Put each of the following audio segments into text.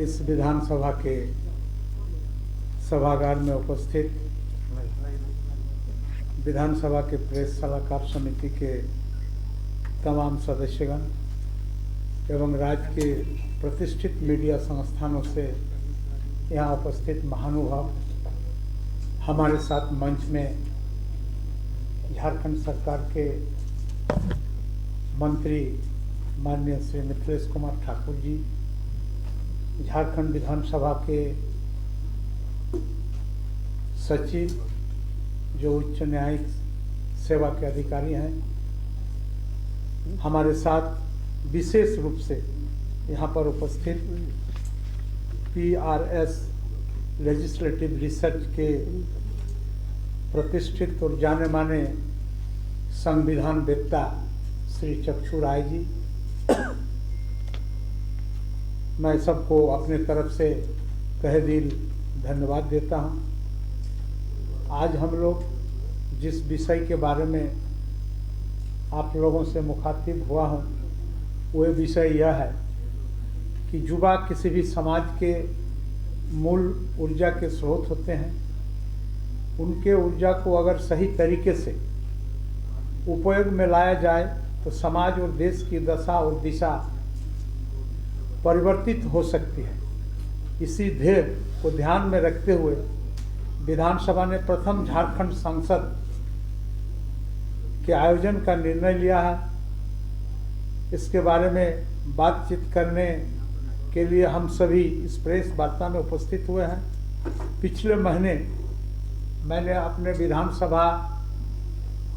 इस विधानसभा के सभागार में उपस्थित विधानसभा के प्रेस सलाहकार समिति के तमाम सदस्यगण एवं राज्य के प्रतिष्ठित मीडिया संस्थानों से यहाँ उपस्थित महानुभाव, हमारे साथ मंच में झारखंड सरकार के मंत्री माननीय श्री मिथिलेश कुमार ठाकुर जी, झारखंड विधानसभा के सचिव जो उच्च न्यायिक सेवा के अधिकारी हैं, हमारे साथ विशेष रूप से यहाँ पर उपस्थित PRS लेजिस्लेटिव रिसर्च के प्रतिष्ठित और जाने माने संविधान वेत्ता श्री चक्षु राय जी, मैं सबको अपने तरफ से तहे दिल धन्यवाद देता हूँ। आज हम लोग जिस विषय के बारे में आप लोगों से मुखातिब हुआ हूँ, वह विषय यह है कि युवा किसी भी समाज के मूल ऊर्जा के स्रोत होते हैं। उनके ऊर्जा को अगर सही तरीके से उपयोग में लाया जाए तो समाज और देश की दशा और दिशा परिवर्तित हो सकती है। इसी ध्येय को ध्यान में रखते हुए विधानसभा ने प्रथम झारखंड संसद के आयोजन का निर्णय लिया है। इसके बारे में बातचीत करने के लिए हम सभी इस प्रेस वार्ता में उपस्थित हुए हैं। पिछले महीने मैंने अपने विधानसभा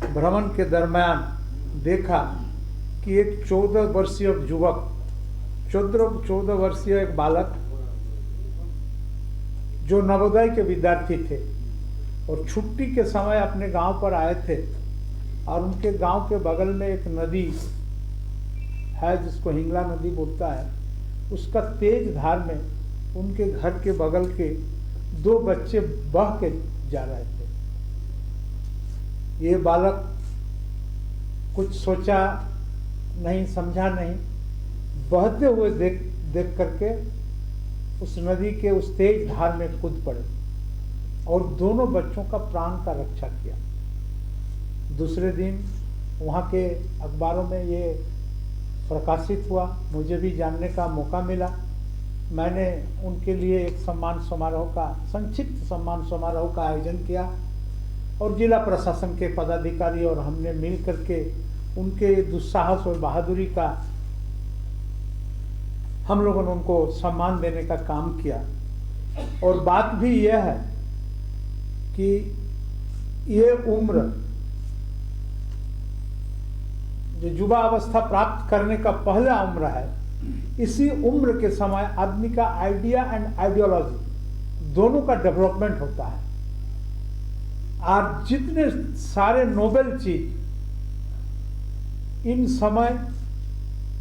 भ्रमण के दरमियान देखा कि एक 14 वर्षीय युवक, 14 वर्षीय एक बालक जो नवोदय के विद्यार्थी थे और छुट्टी के समय अपने गांव पर आए थे और उनके गांव के बगल में एक नदी है जिसको हिंगला नदी बोलता है, उसका तेज धार में उनके घर के बगल के 2 बच्चे बह के जा रहे थे। ये बालक कुछ सोचा नहीं, समझा नहीं, बहते हुए देख करके उस नदी के उस तेज धार में कूद पड़े और दोनों बच्चों का प्राण का रक्षा किया। दूसरे दिन वहाँ के अखबारों में ये प्रकाशित हुआ, मुझे भी जानने का मौका मिला। मैंने उनके लिए एक संक्षिप्त सम्मान समारोह का आयोजन किया और जिला प्रशासन के पदाधिकारी और हमने मिल करके उनके दुस्साहस और बहादुरी का हम लोगों ने उनको सम्मान देने का काम किया। और बात भी यह है कि ये उम्र जो युवा अवस्था प्राप्त करने का पहला उम्र है, इसी उम्र के समय आदमी का आइडिया एंड आइडियोलॉजी दोनों का डेवलपमेंट होता है। और जितने सारे नोबेल चीज इन समय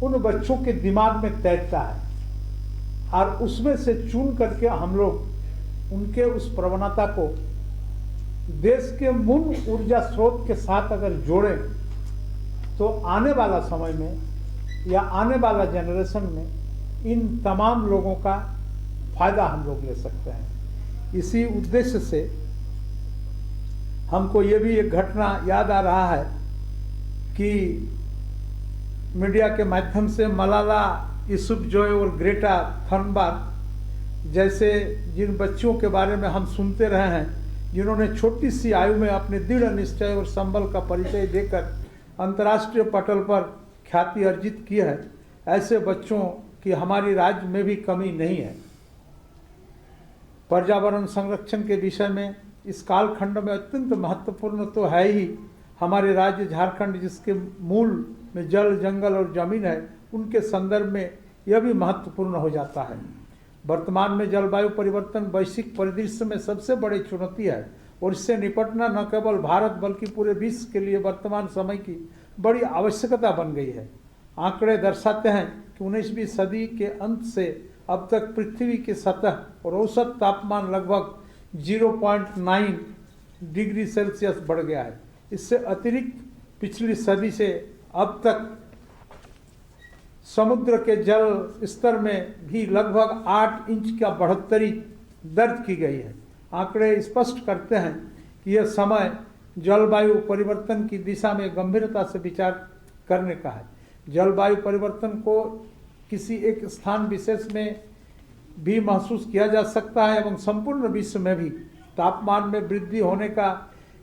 उन बच्चों के दिमाग में तैरता है और उसमें से चुन करके हम लोग उनके उस प्रवणता को देश के मूल ऊर्जा स्रोत के साथ अगर जोड़ें तो आने वाला समय में या आने वाला जनरेशन में इन तमाम लोगों का फायदा हम लोग ले सकते हैं। इसी उद्देश्य से हमको ये भी एक घटना याद आ रहा है कि मीडिया के माध्यम से मलाला यूसुफजॉय और ग्रेटा थनबर्ग जैसे जिन बच्चियों के बारे में हम सुनते रहे हैं, जिन्होंने छोटी सी आयु में अपने दृढ़ निश्चय और संबल का परिचय देकर अंतर्राष्ट्रीय पटल पर ख्याति अर्जित की है, ऐसे बच्चों की हमारी राज्य में भी कमी नहीं है। पर्यावरण संरक्षण के विषय में इस कालखंड में अत्यंत महत्वपूर्ण तो है ही हमारे राज्य झारखंड, जिसके मूल में जल, जंगल और जमीन है, उनके संदर्भ में यह भी महत्वपूर्ण हो जाता है। वर्तमान में जलवायु परिवर्तन वैश्विक परिदृश्य में सबसे बड़ी चुनौती है और इससे निपटना न केवल भारत बल्कि पूरे विश्व के लिए वर्तमान समय की बड़ी आवश्यकता बन गई है। आंकड़े दर्शाते हैं कि 19वीं सदी के अंत से अब तक पृथ्वी की सतह और औसत तापमान लगभग 0.9 डिग्री सेल्सियस बढ़ गया है। इससे अतिरिक्त पिछली सदी से अब तक समुद्र के जल स्तर में भी लगभग 8 इंच का बढ़ोतरी दर्ज की गई है। आंकड़े स्पष्ट करते हैं कि यह समय जलवायु परिवर्तन की दिशा में गंभीरता से विचार करने का है। जलवायु परिवर्तन को किसी एक स्थान विशेष में भी महसूस किया जा सकता है एवं संपूर्ण विश्व में भी तापमान में वृद्धि होने का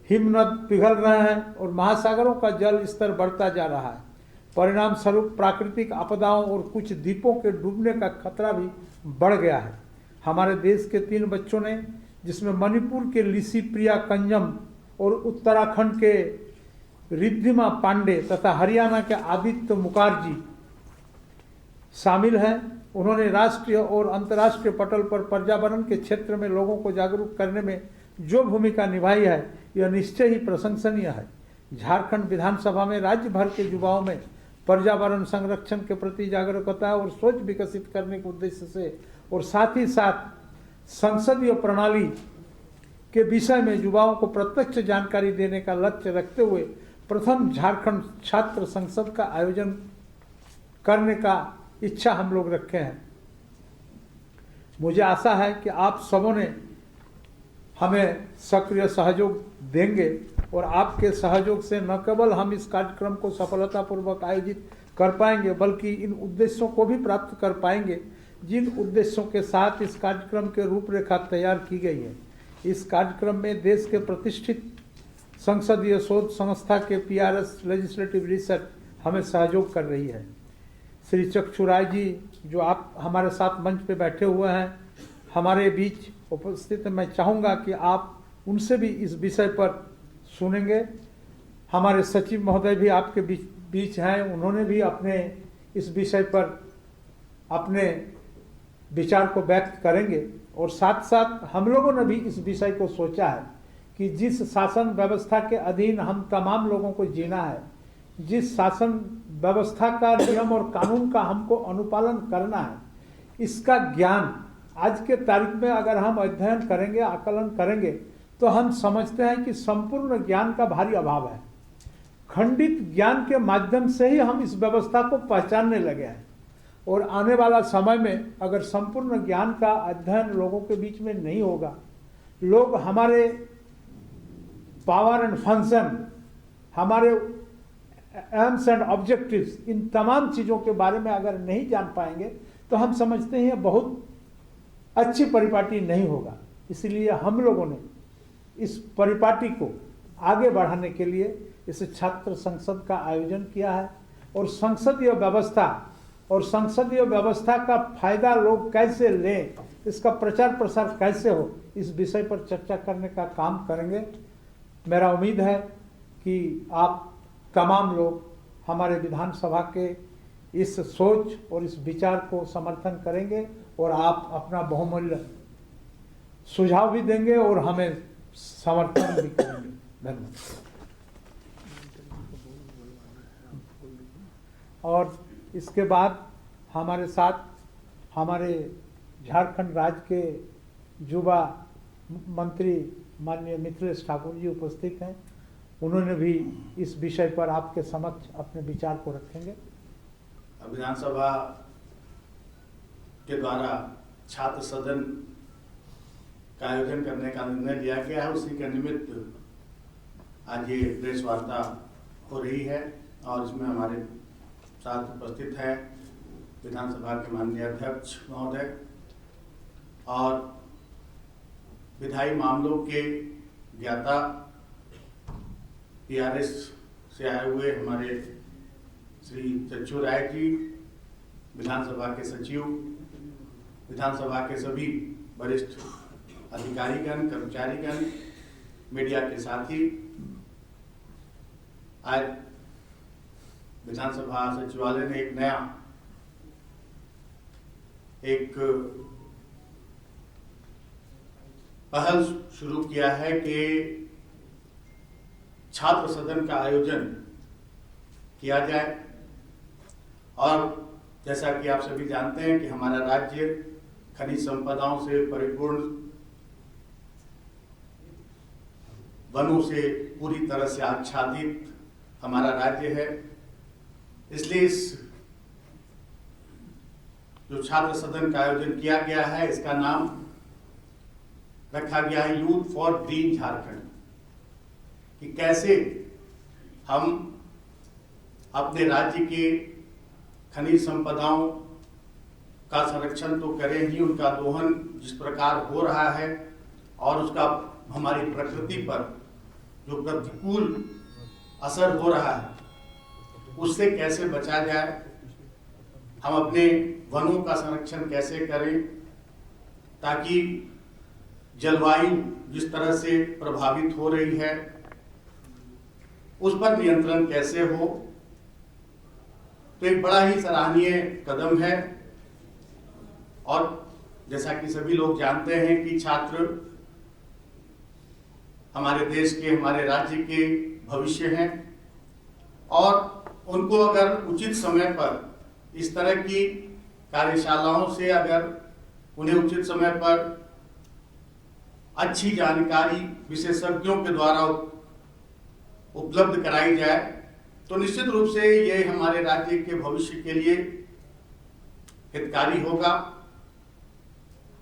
हिमनद पिघल रहे हैं और महासागरों का जल स्तर बढ़ता जा रहा है। परिणाम स्वरूप प्राकृतिक आपदाओं और कुछ द्वीपों के डूबने का खतरा भी बढ़ गया है। हमारे देश के 3 बच्चों ने, जिसमें मणिपुर के लिसी प्रिया कंजम और उत्तराखंड के रिद्धिमा पांडे तथा हरियाणा के आदित्य मुखर्जी शामिल हैं, उन्होंने राष्ट्रीय और अंतर्राष्ट्रीय पटल पर पर्यावरण के क्षेत्र में लोगों को जागरूक करने में जो भूमिका निभाई है, यह निश्चय ही प्रशंसनीय है। झारखंड विधानसभा में राज्य भर के युवाओं में पर्यावरण संरक्षण के प्रति जागरूकता और सोच विकसित करने के उद्देश्य से और साथ ही साथ संसदीय प्रणाली के विषय में युवाओं को प्रत्यक्ष जानकारी देने का लक्ष्य रखते हुए प्रथम झारखंड छात्र संसद का आयोजन करने का इच्छा हम लोग रखे हैं। मुझे आशा है कि आप सबों ने हमें सक्रिय सहयोग देंगे और आपके सहयोग से न केवल हम इस कार्यक्रम को सफलतापूर्वक आयोजित कर पाएंगे बल्कि इन उद्देश्यों को भी प्राप्त कर पाएंगे जिन उद्देश्यों के साथ इस कार्यक्रम के रूपरेखा तैयार की गई है। इस कार्यक्रम में देश के प्रतिष्ठित संसदीय शोध संस्था के PRS लेजिस्लेटिव रिसर्च हमें सहयोग कर रही है। श्री चक्षु राय जी जो आप हमारे साथ मंच पे बैठे हुए हैं, हमारे बीच उपस्थित, मैं चाहूँगा कि आप उनसे भी इस विषय पर सुनेंगे। हमारे सचिव महोदय भी आपके बीच हैं, उन्होंने भी अपने इस विषय पर अपने विचार को व्यक्त करेंगे और साथ साथ हम लोगों ने भी इस विषय को सोचा है कि जिस शासन व्यवस्था के अधीन हम तमाम लोगों को जीना है, जिस शासन व्यवस्था का नियम और कानून का हमको अनुपालन करना है, इसका ज्ञान आज के तारीख में अगर हम अध्ययन करेंगे, आकलन करेंगे तो हम समझते हैं कि संपूर्ण ज्ञान का भारी अभाव है। खंडित ज्ञान के माध्यम से ही हम इस व्यवस्था को पहचानने लगे हैं और आने वाला समय में अगर संपूर्ण ज्ञान का अध्ययन लोगों के बीच में नहीं होगा, लोग हमारे पावर एंड फंक्शन, हमारे एम्स एंड ऑब्जेक्टिव्स, इन तमाम चीज़ों के बारे में अगर नहीं जान पाएंगे तो हम समझते हैं बहुत अच्छी परिपाटी नहीं होगा। इसलिए हम लोगों ने इस परिपाटी को आगे बढ़ाने के लिए इस छात्र संसद का आयोजन किया है और संसदीय व्यवस्था का फायदा लोग कैसे लें, इसका प्रचार प्रसार कैसे हो, इस विषय पर चर्चा करने का काम करेंगे। मेरा उम्मीद है कि आप तमाम लोग हमारे विधानसभा के इस सोच और इस विचार को समर्थन करेंगे और आप अपना बहुमूल्य सुझाव भी देंगे और हमें समर्थन भी करेंगे। धन्यवाद। और इसके बाद हमारे साथ हमारे झारखंड राज्य के युवा मंत्री माननीय मिथिलेश ठाकुर जी उपस्थित हैं। उन्होंने भी इस विषय पर आपके समक्ष अपने विचार को रखेंगे। विधानसभा के द्वारा छात्र सदन का आयोजन करने का निर्णय लिया गया है, उसी के निमित्त आज ये प्रेस वार्ता हो रही है और इसमें हमारे साथ उपस्थित है विधानसभा के माननीय अध्यक्ष महोदय और विधायी मामलों के ज्ञाता PRS से आए हुए हमारे श्री चक्षु राय जी, विधानसभा के सचिव, विधानसभा के सभी वरिष्ठ अधिकारीगण, कर्मचारीगण, मीडिया के साथी, आज विधानसभा सचिवालय ने एक नया पहल शुरू किया है कि छात्र सदन का आयोजन किया जाए। और जैसा कि आप सभी जानते हैं कि हमारा राज्य खनिज संपदाओं से परिपूर्ण, वनों से पूरी तरह से आच्छादित हमारा राज्य है। इसलिए इस जो छात्र सदन का आयोजन किया गया है, इसका नाम रखा गया है यूथ फॉर ग्रीन झारखंड, कि कैसे हम अपने राज्य के खनिज संपदाओं का संरक्षण तो करें ही, उनका दोहन जिस प्रकार हो रहा है और उसका हमारी प्रकृति पर जो प्रतिकूल असर हो रहा है, उससे कैसे बचा जाए, हम अपने वनों का संरक्षण कैसे करें, ताकि जलवायु जिस तरह से प्रभावित हो रही है उस पर नियंत्रण कैसे हो। तो एक बड़ा ही सराहनीय कदम है। और जैसा कि सभी लोग जानते हैं कि छात्र हमारे देश के, हमारे राज्य के भविष्य हैं, और उनको अगर उचित समय पर इस तरह की कार्यशालाओं से अगर उन्हें उचित समय पर अच्छी जानकारी विशेषज्ञों के द्वारा उपलब्ध कराई जाए तो निश्चित रूप से ये हमारे राज्य के भविष्य के लिए हितकारी होगा।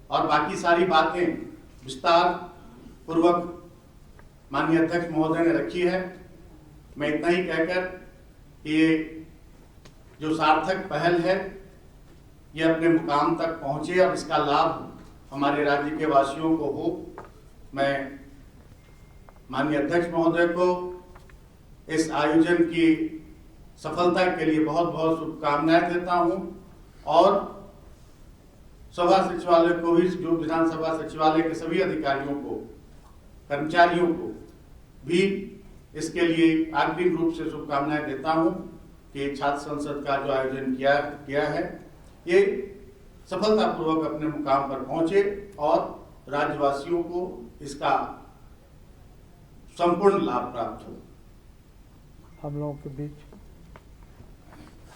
और बाकी सारी बातें विस्तार पूर्वक माननीय अध्यक्ष महोदय ने रखी है। मैं इतना ही कहकर ये जो सार्थक पहल है ये अपने मुकाम तक पहुंचे और इसका लाभ हमारे राज्य के वासियों को हो। मैं माननीय अध्यक्ष महोदय को इस आयोजन की सफलता के लिए बहुत बहुत शुभकामनाएं देता हूं, और सभा सचिवालय को भी, जो विधानसभा सचिवालय के सभी अधिकारियों को, कर्मचारियों को भी इसके लिए आग्रही रूप से शुभकामनाएं देता हूं कि छात्र संसद का जो आयोजन किया है ये सफलतापूर्वक अपने मुकाम पर पहुंचे और राज्यवासियों को इसका संपूर्ण लाभ प्राप्त हो। हम लोगों के बीच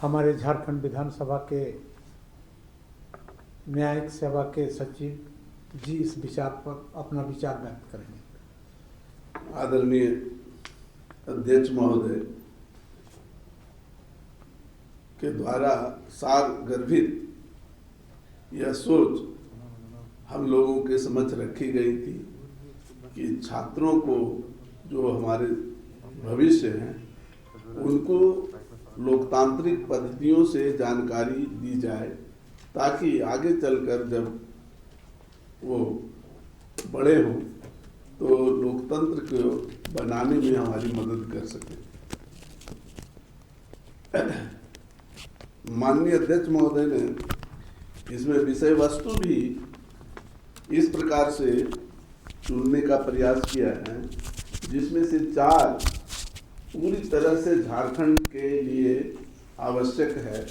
हमारे झारखंड विधानसभा के न्यायिक सेवा के सचिव जी इस विचार पर अपना विचार व्यक्त करेंगे। आदरणीय अध्यक्ष महोदय के द्वारा सार गर्भित यह सोच हम लोगों के समक्ष रखी गई थी कि छात्रों को जो हमारे भविष्य हैं उनको लोकतांत्रिक पद्धतियों से जानकारी दी जाए, ताकि आगे चलकर जब वो बड़े हों तो लोकतंत्र को बनाने में हमारी मदद कर सके। माननीय अध्यक्ष महोदय ने इसमें विषय वस्तु भी इस प्रकार से चुनने का प्रयास किया है जिसमें से 4 पूरी तरह से झारखंड के लिए आवश्यक है,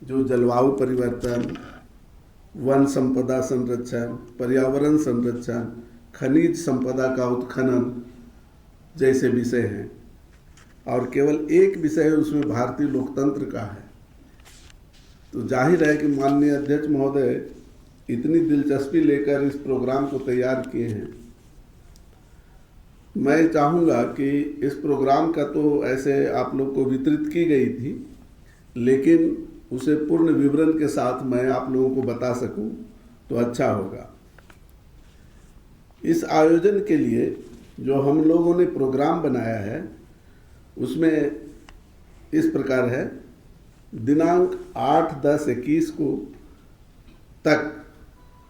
जो जलवायु परिवर्तन, वन संपदा संरक्षण, पर्यावरण संरक्षण, खनिज संपदा का उत्खनन जैसे विषय हैं, और केवल एक विषय उसमें भारतीय लोकतंत्र का है। तो जाहिर है कि माननीय अध्यक्ष महोदय इतनी दिलचस्पी लेकर इस प्रोग्राम को तैयार किए हैं। मैं चाहूँगा कि इस प्रोग्राम का तो ऐसे आप लोग को वितरित की गई थी, लेकिन उसे पूर्ण विवरण के साथ मैं आप लोगों को बता सकूं तो अच्छा होगा। इस आयोजन के लिए जो हम लोगों ने प्रोग्राम बनाया है उसमें इस प्रकार है। दिनांक 8-10-21 को तक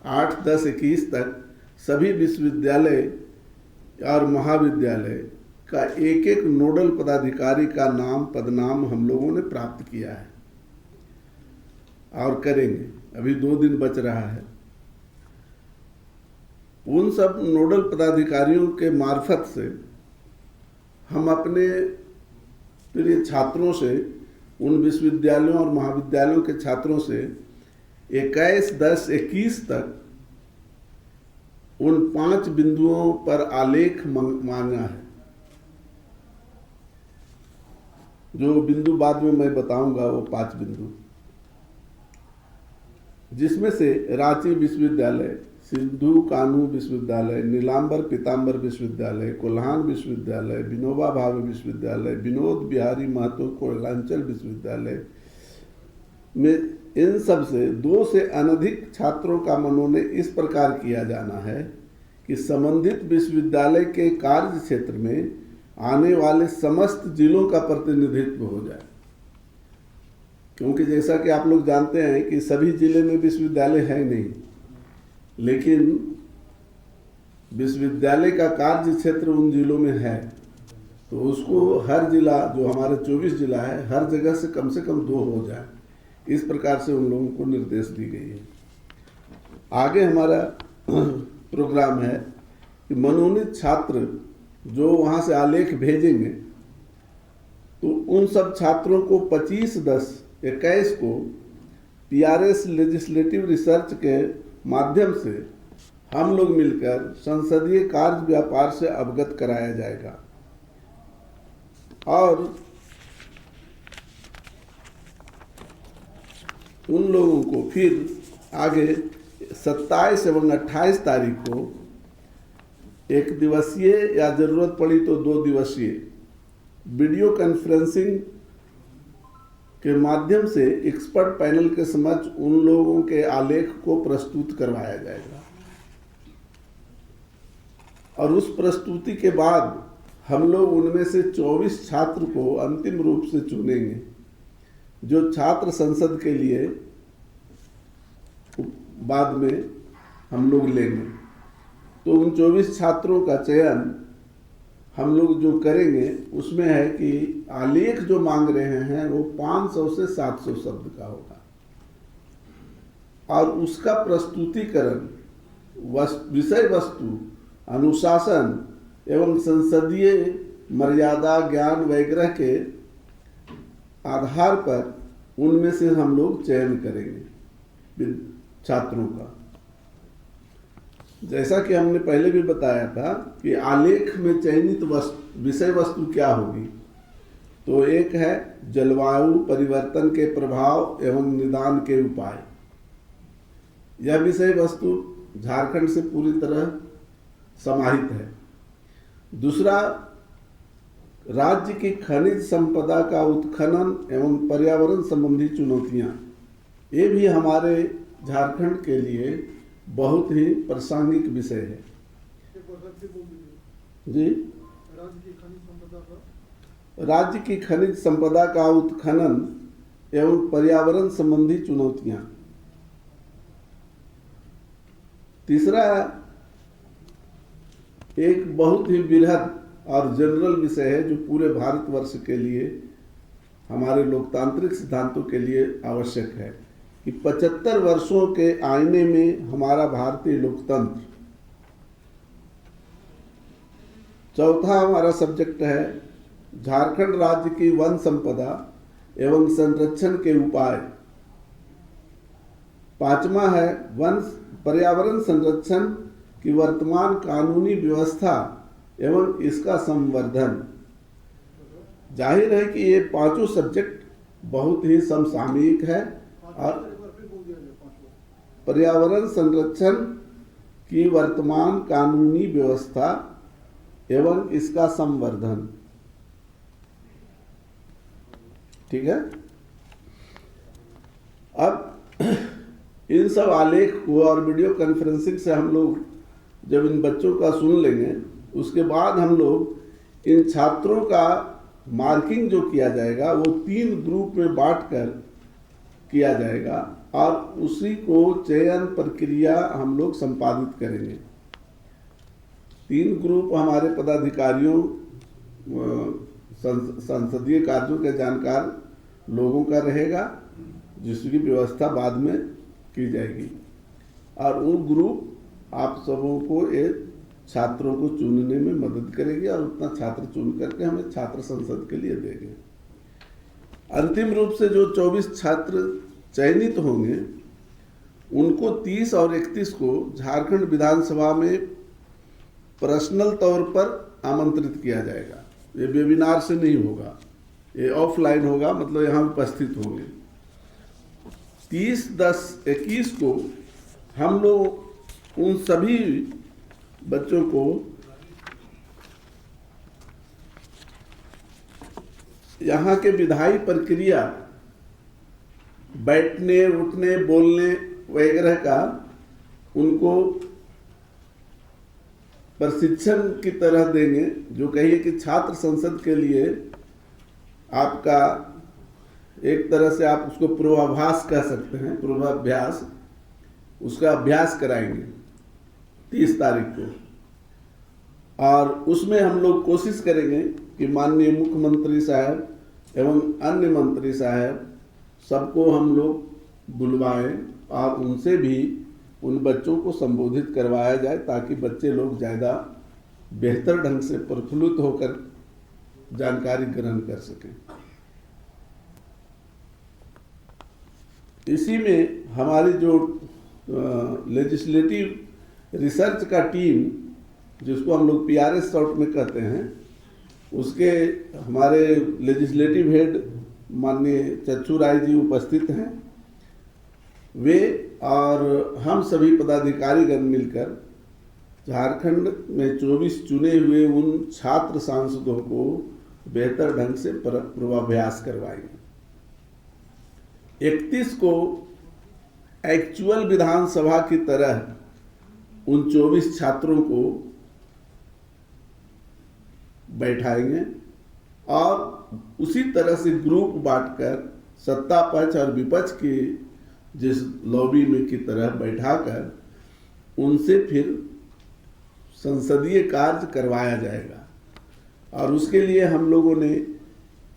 8-10-21 तक सभी विश्वविद्यालय और महाविद्यालय का एक नोडल पदाधिकारी का नाम पदनाम हम लोगों ने प्राप्त किया है और करेंगे। अभी 2 दिन बच रहा है। उन सब नोडल पदाधिकारियों के मार्फत से हम अपने प्रिय छात्रों से, उन विश्वविद्यालयों और महाविद्यालयों के छात्रों से 21-10-21 तक उन 5 बिंदुओं पर आलेख मांगा है। जो बिंदु बाद में मैं बताऊंगा वो 5 बिंदु, जिसमें से रांची विश्वविद्यालय, सिंधु कानू विश्वविद्यालय, नीलांबर पीताम्बर विश्वविद्यालय, कोल्हान विश्वविद्यालय, विनोबा भावे विश्वविद्यालय, विनोद बिहारी महतो कोयलांचल विश्वविद्यालय में इन सब से 2 से अनधिक छात्रों का मनोनयन इस प्रकार किया जाना है कि संबंधित विश्वविद्यालय के कार्य क्षेत्र में आने वाले समस्त जिलों का प्रतिनिधित्व हो जाए। क्योंकि जैसा कि आप लोग जानते हैं कि सभी जिले में विश्वविद्यालय है नहीं, लेकिन विश्वविद्यालय का कार्य क्षेत्र उन जिलों में है, तो उसको हर जिला, जो हमारे 24 जिला है, हर जगह से कम 2 हो जाए, इस प्रकार से उन लोगों को निर्देश दी गई है। आगे हमारा प्रोग्राम है कि मनोनीत छात्र जो वहाँ से आलेख भेजेंगे, तो उन सब छात्रों को 25/10/21 को PRS लेजिस्लेटिव रिसर्च के माध्यम से हम लोग मिलकर संसदीय कार्य व्यापार से अवगत कराया जाएगा। और उन लोगों को फिर आगे 27 एवं 28 तारीख को 1 दिवसीय या जरूरत पड़ी तो 2 दिवसीय वीडियो कॉन्फ्रेंसिंग के माध्यम से एक्सपर्ट पैनल के समक्ष उन लोगों के आलेख को प्रस्तुत करवाया जाएगा। और उस प्रस्तुति के बाद हम लोग उनमें से 24 छात्र को अंतिम रूप से चुनेंगे, जो छात्र संसद के लिए बाद में हम लोग लेंगे। तो उन 24 छात्रों का चयन हम लोग जो करेंगे उसमें है कि आलेख जो मांग रहे हैं वो 500 से 700 शब्द का होगा, और उसका प्रस्तुतिकरण विषय वस्तु, अनुशासन एवं संसदीय मर्यादा, ज्ञान वगैरह के आधार पर उनमें से हम लोग चयन करेंगे छात्रों का। जैसा कि हमने पहले भी बताया था कि आलेख में चयनित विषय वस्तु क्या होगी, तो एक है जलवायु परिवर्तन के प्रभाव एवं निदान के उपाय। यह विषय वस्तु झारखंड से पूरी तरह समाहित है। दूसरा, राज्य की खनिज संपदा का उत्खनन एवं पर्यावरण संबंधी चुनौतियां, ये भी हमारे झारखंड के लिए बहुत ही प्रासंगिक विषय है जी। राज्य की खनिज संपदा का उत्खनन एवं पर्यावरण संबंधी चुनौतियां। तीसरा, एक बहुत ही बृहद और जनरल विषय है जो पूरे भारतवर्ष के लिए, हमारे लोकतांत्रिक सिद्धांतों के लिए आवश्यक है कि 75 वर्षों के आईने में हमारा भारतीय लोकतंत्र। चौथा हमारा सब्जेक्ट है झारखंड राज्य की वन संपदा एवं संरक्षण के उपाय। पांचवा है वन पर्यावरण संरक्षण की वर्तमान कानूनी व्यवस्था एवं इसका संवर्धन। जाहिर है कि ये 5 सब्जेक्ट बहुत ही समसामयिक है, और पर्यावरण संरक्षण की वर्तमान कानूनी व्यवस्था एवं इसका संवर्धन, ठीक है। अब इन सब आलेख को और वीडियो कॉन्फ्रेंसिंग से हम लोग जब इन बच्चों का सुन लेंगे, उसके बाद हम लोग इन छात्रों का मार्किंग जो किया जाएगा वो 3 ग्रुप में बांटकर किया जाएगा, और उसी को चयन प्रक्रिया हम लोग संपादित करेंगे। 3 ग्रुप हमारे पदाधिकारियों, संसदीय कार्यों के जानकार लोगों का रहेगा, जिसकी व्यवस्था बाद में की जाएगी, और वो ग्रुप आप सबों को एक छात्रों को चुनने में मदद करेगी, और उतना छात्र चुन करके हमें छात्र संसद के लिए देंगे। अंतिम रूप से जो 24 छात्र चयनित होंगे, उनको 30 और 31 को झारखंड विधानसभा में पर्सनल तौर पर आमंत्रित किया जाएगा। ये वेबिनार से नहीं होगा, ये ऑफलाइन होगा, मतलब यहाँ उपस्थित होंगे। 30/10/21 को हम लोग उन सभी बच्चों को यहाँ के विधायी प्रक्रिया बैठने उठने बोलने वगैरह का उनको प्रशिक्षण की तरह देंगे। जो कहिए कि छात्र संसद के लिए आपका एक तरह से आप उसको पूर्वाभ्यास कह सकते हैं, पूर्वाभ्यास, उसका अभ्यास कराएंगे 30 तारीख को। और उसमें हम लोग कोशिश करेंगे कि माननीय मुख्यमंत्री साहब एवं अन्य मंत्री साहब सबको हम लोग बुलवाएं और उनसे भी उन बच्चों को संबोधित करवाया जाए, ताकि बच्चे लोग ज़्यादा बेहतर ढंग से प्रफुल्लित होकर जानकारी ग्रहण कर सकें। इसी में हमारी जो लेजिस्लेटिव रिसर्च का टीम, जिसको हम लोग PRS शॉर्ट में कहते हैं, उसके हमारे लेजिस्लेटिव हेड माननीय चच्चू राय जी उपस्थित हैं। वे और हम सभी पदाधिकारीगण मिलकर झारखंड में 24 चुने हुए उन छात्र सांसदों को बेहतर ढंग से पूर्वाभ्यास करवाएंगे। 31 को एक्चुअल विधानसभा की तरह उन 24 छात्रों को बैठाएंगे और उसी तरह से ग्रुप बांटकर सत्ता पक्ष और विपक्ष की जिस लॉबी में की तरह बैठाकर उनसे फिर संसदीय कार्य करवाया जाएगा। और उसके लिए हम लोगों ने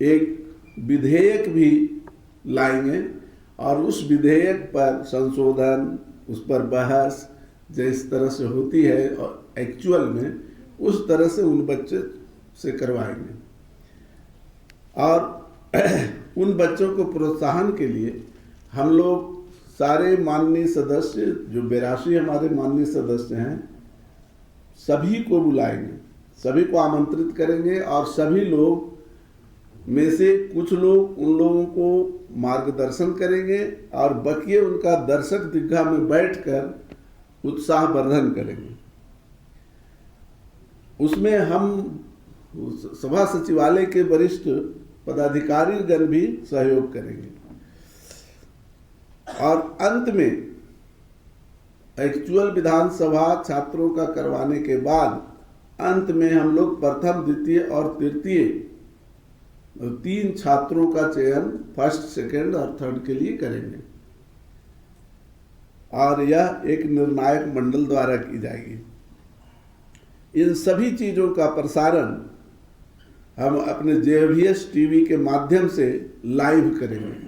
एक विधेयक भी लाएंगे और उस विधेयक पर संशोधन, उस पर बहस जिस तरह से होती है और एक्चुअल में, उस तरह से उन बच्चे से करवाएंगे। और उन बच्चों को प्रोत्साहन के लिए हम लोग सारे माननीय सदस्य, जो 82 हमारे माननीय सदस्य हैं, सभी को बुलाएंगे, सभी को आमंत्रित करेंगे और सभी लोग में से कुछ लोग उन लोगों को मार्गदर्शन करेंगे और बकिए उनका दर्शक दीर्घा में बैठकर उत्साहवर्धन करेंगे। उसमें हम सभा सचिवालय के वरिष्ठ पदाधिकारीगण भी सहयोग करेंगे। और अंत में एक्चुअल विधानसभा छात्रों का करवाने के बाद अंत में हम लोग प्रथम, द्वितीय और तृतीय 3 छात्रों का चयन फर्स्ट, सेकंड और थर्ड के लिए करेंगे और यह एक निर्णायक मंडल द्वारा की जाएगी। इन सभी चीजों का प्रसारण हम अपने JVS TV के माध्यम से लाइव करेंगे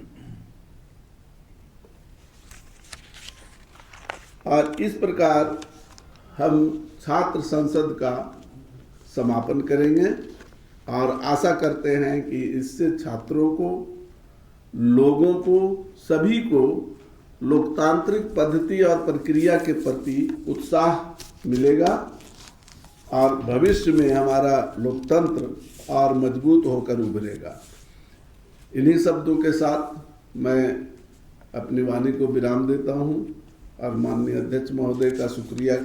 और इस प्रकार हम छात्र संसद का समापन करेंगे और आशा करते हैं कि इससे छात्रों को, लोगों को, सभी को लोकतांत्रिक पद्धति और प्रक्रिया के प्रति उत्साह मिलेगा और भविष्य में हमारा लोकतंत्र और मजबूत होकर उभरेगा। इन्हीं शब्दों के साथ मैं अपनी वाणी को विराम देता हूं और माननीय अध्यक्ष महोदय का शुक्रिया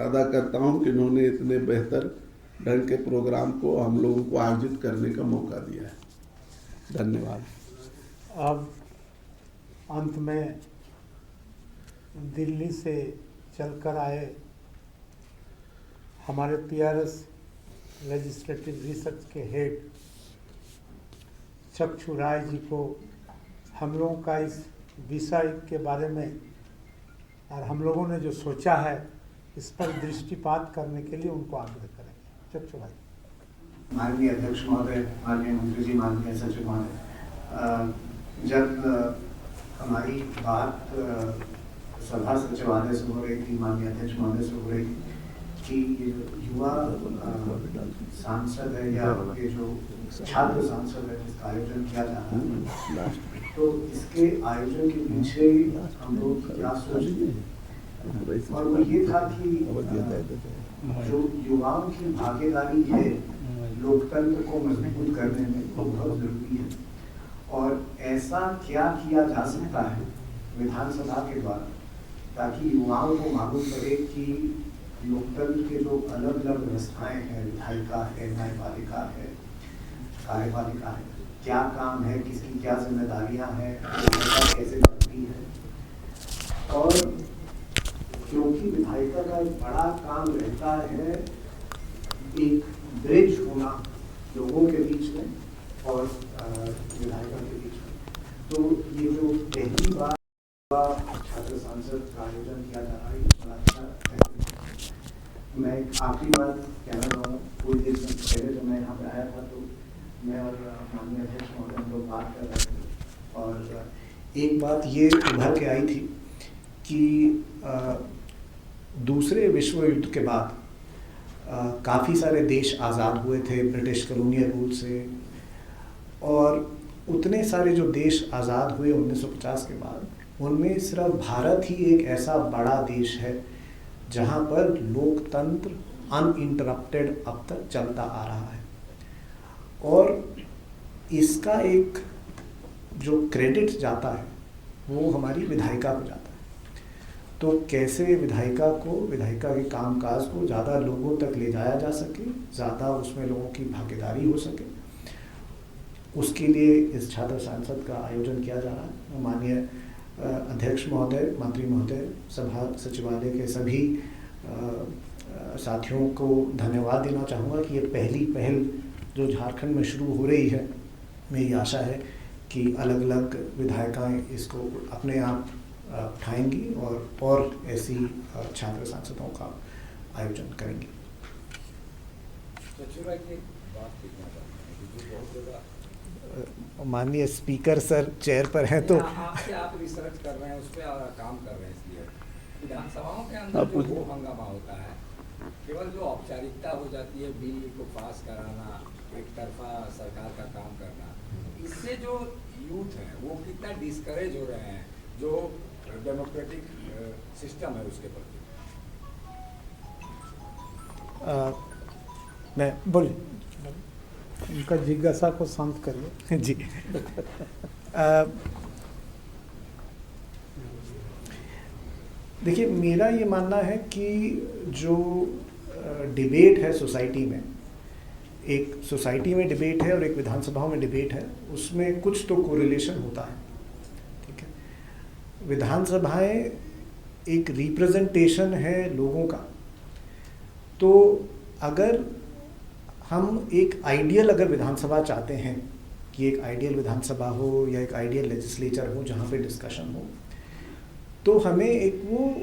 अदा करता हूं कि इन्होंने इतने बेहतर ढंग के प्रोग्राम को हम लोगों को आयोजित करने का मौका दिया है। धन्यवाद। अब अंत में दिल्ली से चलकर आए हमारे PRS लेजिस्लेटिव रिसर्च के हेड चक्षु राय जी को हम लोगों का इस विषय के बारे में और हम लोगों ने जो सोचा है इस पर दृष्टिपात करने के लिए उनको आग्रह करेंगे। चक्षु राय। माननीय अध्यक्ष महोदय, माननीय मंत्री जी, माननीय सचिव महोदय, जब हमारी बात सभा सचिवालय से हो रही थी, माननीय अध्यक्ष महोदय से हो रही थी कि युवा सांसद है या ये जो छात्र सांसद है जिसका आयोजन किया जा रहा है, तो इसके आयोजन के पीछे हम लोग क्या सोचते हैं, और वो ये था कि जो युवाओं की भागीदारी है लोकतंत्र को मजबूत करने में वो बहुत जरूरी है। और ऐसा क्या किया जा सकता है विधानसभा के द्वारा ताकि युवाओं को मालूम पड़े कि लोकतंत्र के जो अलग अलग व्यवस्थाएं हैं, विधायिका है, न्यायपालिका है, कार्यपालिका है, क्या काम है, किसकी क्या जिम्मेदारियां हैं, विधायिका कैसे बनती है। और क्योंकि विधायिका का एक बड़ा काम रहता है एक ब्रिज होना लोगों के बीच में और विधायिका के बीच में, तो ये जो पहली बार छात्र सांसद का आयोजन किया जा रहा है ये बड़ा अच्छा है। मैं एक आखिरी बात कहना चाहूँगा, कोई देर से पहले जब मैं यहाँ पे आया था तो मैं और माननीय अध्यक्ष महोदय हम लोग बात कर रहे थे और एक बात ये उभर के आई थी कि दूसरे विश्व युद्ध के बाद काफ़ी सारे देश आज़ाद हुए थे ब्रिटिश कॉलोनियल रूल से, और उतने सारे जो देश आज़ाद हुए 1950 के बाद, उनमें सिर्फ भारत ही एक ऐसा बड़ा देश है जहाँ पर लोकतंत्र अनइंटरप्टेड अब तक चलता आ रहा है। और इसका एक जो क्रेडिट जाता है वो हमारी विधायिका को जाता है। तो कैसे विधायिका के कामकाज को ज़्यादा लोगों तक ले जाया जा सके, ज़्यादा उसमें लोगों की भागीदारी हो सके, उसके लिए इस छात्र सांसद का आयोजन किया जा रहा है। माननीय अध्यक्ष महोदय, मंत्री महोदय, सभा सचिवालय के सभी साथियों को धन्यवाद देना चाहूँगा कि ये पहली पहल जो झारखंड में शुरू हो रही है, मेरी आशा है कि अलग अलग विधायिकाएँ इसको अपने आप उठाएंगी और ऐसी छात्र सांसदों का आयोजन करेंगी। माननीय स्पीकर सर चेयर पर हैं तो आप रिसर्च कर रहे हैं, उस पर काम कर रहे हैं, इसलिए विधानसभाओं के अंदर जो वो हंगामा होता है, केवल जो औपचारिकता हो जाती है, बिल को पास कराना, एक तरफा सरकार का काम करना, इससे जो यूथ है वो कितना डिस्करेज हो रहे हैं जो डेमोक्रेटिक सिस्टम है उसके प्रति। मैं बोलिए, उनका जिज्ञासा को शांत करिए। जी देखिए, मेरा ये मानना है कि जो डिबेट है सोसाइटी में, एक सोसाइटी में डिबेट है और एक विधानसभाओं में डिबेट है, उसमें कुछ तो कोरिलेशन होता है। ठीक है, विधानसभाएं एक रिप्रेजेंटेशन है लोगों का, तो अगर हम एक आइडियल अगर विधानसभा चाहते हैं कि एक आइडियल विधानसभा हो या एक आइडियल लेजिस्लेचर हो जहाँ पे डिस्कशन हो, तो हमें एक वो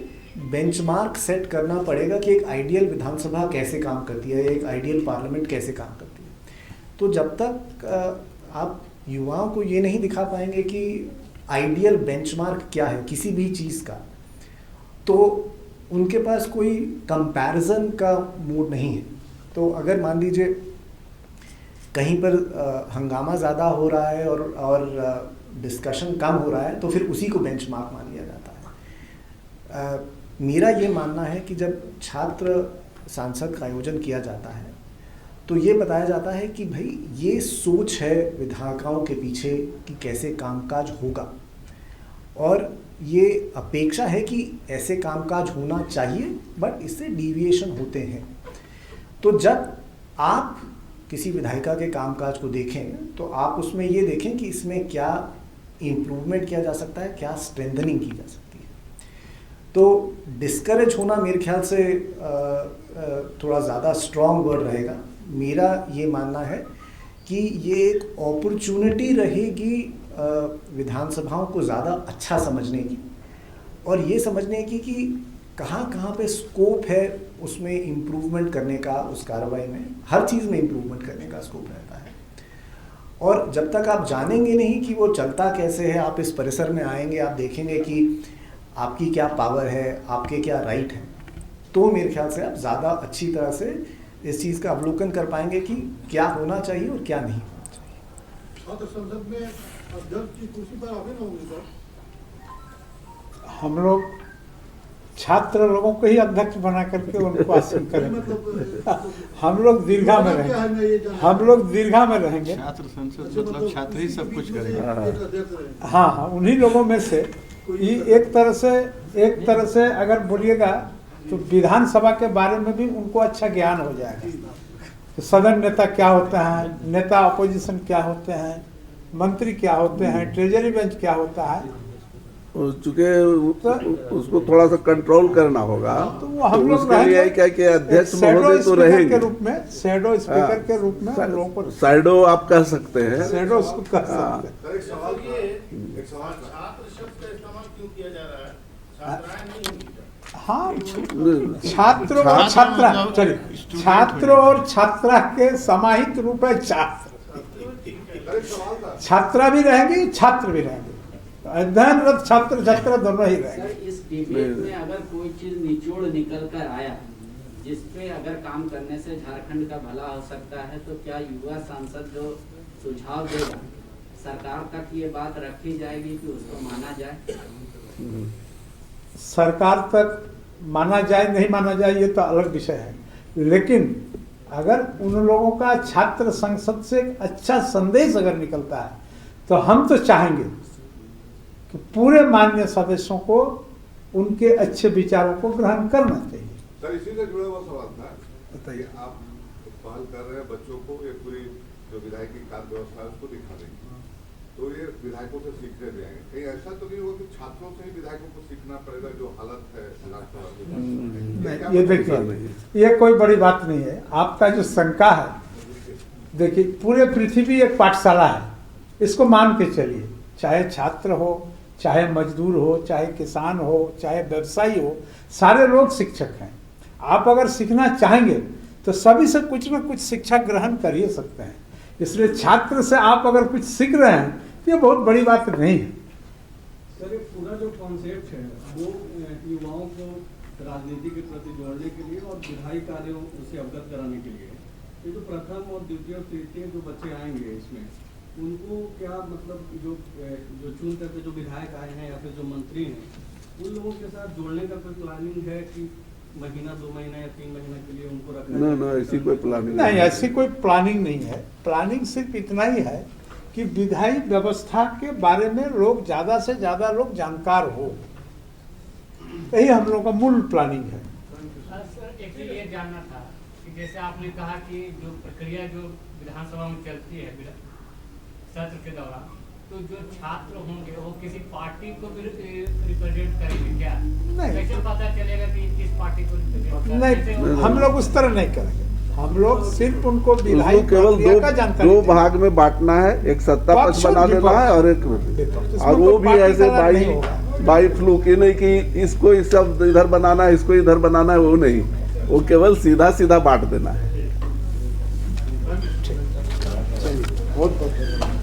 बेंचमार्क सेट करना पड़ेगा कि एक आइडियल विधानसभा कैसे काम करती है, एक आइडियल पार्लियामेंट कैसे काम करती है। तो जब तक आप युवाओं को ये नहीं दिखा पाएंगे कि आइडियल बेंचमार्क क्या है किसी भी चीज़ का, तो उनके पास कोई कंपैरिजन का मूड नहीं है। तो अगर मान लीजिए कहीं पर हंगामा ज़्यादा हो रहा है और डिस्कशन कम हो रहा है, तो फिर उसी को बेंचमार्क मान लिया जाता है। मेरा ये मानना है कि जब छात्र सांसद का आयोजन किया जाता है तो ये बताया जाता है कि भाई ये सोच है विधायिकाओं के पीछे कि कैसे कामकाज होगा, और ये अपेक्षा है कि ऐसे कामकाज होना चाहिए, बट इससे डिविएशन होते हैं। तो जब आप किसी विधायिका के कामकाज को देखें तो आप उसमें ये देखें कि इसमें क्या इम्प्रूवमेंट किया जा सकता है, क्या स्ट्रेंथनिंग की जा सकती है। तो डिस्करेज होना मेरे ख्याल से थोड़ा ज़्यादा स्ट्रॉन्ग वर्ड रहेगा। मेरा ये मानना है कि ये एक अपॉर्चुनिटी रहेगी विधानसभाओं को ज़्यादा अच्छा समझने की, और ये समझने की कि कहाँ कहाँ पे स्कोप है उसमें इम्प्रूवमेंट करने का, उस कार्रवाई में हर चीज़ में इम्प्रूवमेंट करने का स्कोप रहता है। और जब तक आप जानेंगे नहीं कि वो चलता कैसे है, आप इस परिसर में आएंगे, आप देखेंगे कि आपकी क्या पावर है, आपके क्या राइट हैं, तो मेरे ख्याल से आप ज़्यादा अच्छी तरह से इस चीज़ का अवलोकन कर पाएंगे कि क्या होना चाहिए और क्या नहीं होना चाहिए। छात्र संसद में अध्यक्ष की कुर्सी पर आगे न होंगे सर? हम लोग छात्र लोगों को ही अध्यक्ष बना करके उनको आसीन करेंगे। हम लोग दीर्घा में रहेंगे, हम लोग दीर्घा में रहेंगे। छात्र संसद मतलब छात्र ही सब कुछ करेंगे। हाँ, उन्हीं लोगों में से एक तरह से अगर बोलिएगा तो विधानसभा के बारे में भी उनको अच्छा ज्ञान हो जाएगा। तो सदन नेता क्या होते हैं, नेता अपोजिशन क्या होते हैं, मंत्री क्या होते हैं, ट्रेजरी बेंच क्या होता है, चूंकि उसको थोड़ा सा कंट्रोल करना होगा, तो वो हम लोग उसके लिए क्या कि अध्यक्ष महोदय तो रहेंगे के रूप में, शैडो स्पीकर के रूप में हम लोगों को साइडो आप कह सकते हैं, शैडो उसको कह सकते हैं। सर, एक सवाल छात्र शब्द का इस्तेमाल क्यों किया जा रहा है? छात्राएं नहीं होंगी क्या? हाँ, छात्र और छात्रा, चलिए छात्र और छात्रा के समाहित रूप है छात्र, छात्रा भी रहेंगी, छात्र भी रहेंगे, अध्ययनरत छात्र छात्रा दोनों ही रहेंगे। सर, इस डिबेट में अगर कोई चीज निचोड़ निकल कर आया जिसपे अगर काम करने से झारखंड का भला हो सकता है, तो क्या युवा सांसद जो सुझाव देगा सरकार तक ये बात रखी जाएगी कि उसको माना जाए? सरकार तक माना जाए नहीं माना जाए ये तो अलग विषय है, लेकिन अगर उन लोगों का छात्र संसद से एक अच्छा संदेश अगर निकलता है तो हम तो चाहेंगे कि पूरे माननीय सदस्यों को उनके अच्छे विचारों को ग्रहण करना चाहिए। सर, इसी से जुड़ा हुआ सवाल था, बताइए। आप पहल कर रहे हैं बच्चों को ये पूरी जो विधायक की कार्य व्यवस्था है उसको दिखा देंगे, तो ये विधायकों से सीखने जाएंगे, कहीं ऐसा तो नहीं होगा कि छात्रों से ही विधायकों को सीखना पड़ेगा जो हालत है नहीं, ये देखिए ये कोई बड़ी बात नहीं है। आपका जो शंका है, देखिए पूरे पृथ्वी एक पाठशाला है, इसको मान के चलिए, चाहे छात्र हो, चाहे मजदूर हो, चाहे किसान हो, चाहे व्यवसायी हो, सारे लोग शिक्षक हैं। आप अगर सीखना चाहेंगे तो सभी से कुछ न कुछ शिक्षा ग्रहण कर ही सकते हैं, इसलिए छात्र से आप अगर कुछ सीख रहे हैं तो ये बहुत बड़ी बात नहीं है। सर, ये पूरा जो कॉन्सेप्ट है वो युवाओं को राजनीति के प्रति जोड़ने के लिए और विधायी कार्यों से अवगत कराने के लिए, ये जो प्रथम और द्वितीय और तृतीय जो बच्चे आएंगे इसमें, उनको क्या मतलब जो चुन करके जो विधायक आए हैं या फिर जो मंत्री हैं, उन लोगों के साथ जोड़ने का कोई प्लानिंग है कि महीना 2 महीना या 3 महीने के लिए उनको रखा? ना ऐसी कोई प्लानिंग नहीं, ऐसी कोई प्लानिंग नहीं है। प्लानिंग सिर्फ इतना ही है कि विधायी व्यवस्था के बारे में लोग ज़्यादा से ज़्यादा लोग जानकार हो, यही हम लोग का मूल प्लानिंग है। सर, एक ये जानना था कि जैसे आपने कहा कि जो प्रक्रिया जो विधानसभा में चलती है सत्र के दौरान, तो जो छात्र होंगे वो किसी पार्टी को भी रिप्रेजेंट करेंगे क्या? नहीं, कैसे पता चलेगा कि किस पार्टी को रिप्रेजेंट कर रहे हैं? नहीं, हम लोग उस तरह नहीं करेंगे। हम लोग सिर्फ उनको विधायी उसको केवल प्रक्रिया का जानकारी दो देंगे। भाग में बांटना है, एक सत्ता पक्ष बना देना है और एक, और वो भी पार्टी ऐसे का नहीं होगा। बाई फ्लूक ही नहीं कि इसको इस शब्द इधर बनाना है, इसको इधर बनाना है, वो नहीं, वो केवल सीधा सीधा बांट देना है। बहुत बहुत